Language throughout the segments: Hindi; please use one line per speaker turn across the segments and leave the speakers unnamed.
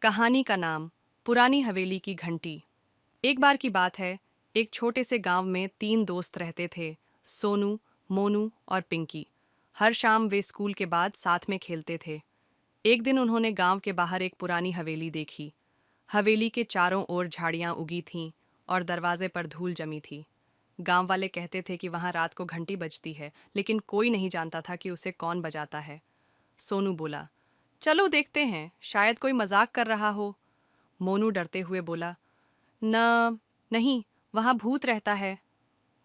कहानी का नाम पुरानी हवेली की घंटी। एक बार की बात है, एक छोटे से गांव में 3 दोस्त रहते थे, सोनू, मोनू और पिंकी। हर शाम वे स्कूल के बाद साथ में खेलते थे। एक दिन उन्होंने गांव के बाहर एक पुरानी हवेली देखी। हवेली के चारों ओर झाड़ियां उगी थीं और दरवाजे पर धूल जमी थी। गांव वाले कहते थे कि वहां रात को घंटी बजती है, लेकिन कोई नहीं जानता था कि उसे कौन बजाता है। सोनू बोला, चलो देखते हैं, शायद कोई मजाक कर रहा हो। मोनू डरते हुए बोला, न नहीं, वहां भूत रहता है।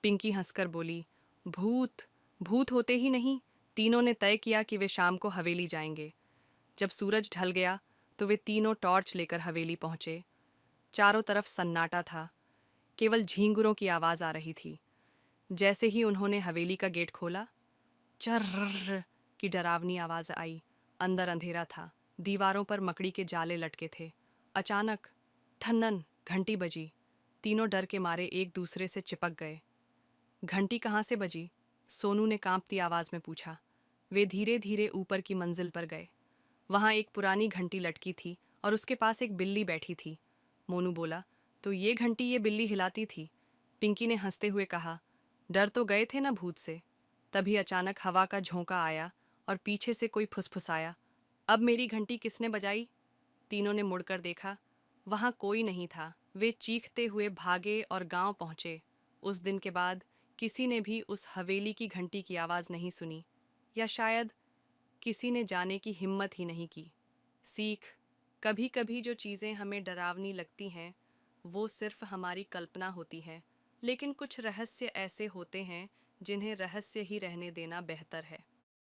पिंकी हंसकर बोली, भूत? भूत होते ही नहीं। तीनों ने तय किया कि वे शाम को हवेली जाएंगे। जब सूरज ढल गया तो वे तीनों टॉर्च लेकर हवेली पहुंचे। चारों तरफ सन्नाटा था, केवल झींगुरों की आवाज आ रही थी। जैसे ही उन्होंने हवेली का गेट खोला, चर्र की डरावनी आवाज आई। अंदर अंधेरा था, दीवारों पर मकड़ी के जाले लटके थे। अचानक ठन्नन घंटी बजी। तीनों डर के मारे एक दूसरे से चिपक गए। घंटी कहाँ से बजी? सोनू ने कांपती आवाज में पूछा। वे धीरे धीरे ऊपर की मंजिल पर गए। वहां एक पुरानी घंटी लटकी थी और उसके पास एक बिल्ली बैठी थी। मोनू बोला, तो ये घंटी ये बिल्ली हिलाती थी। पिंकी ने हंसते हुए कहा, डर तो गए थे ना भूत से। तभी अचानक हवा का झोंका आया और पीछे से कोई फुसफुसाया, अब मेरी घंटी किसने बजाई? तीनों ने मुड़कर देखा, वहां कोई नहीं था। वे चीखते हुए भागे और गांव पहुंचे। उस दिन के बाद किसी ने भी उस हवेली की घंटी की आवाज नहीं सुनी, या शायद किसी ने जाने की हिम्मत ही नहीं की। सीख, कभी कभी जो चीज़ें हमें डरावनी लगती हैं वो सिर्फ हमारी कल्पना होती है, लेकिन कुछ रहस्य ऐसे होते हैं जिन्हें रहस्य ही रहने देना बेहतर है।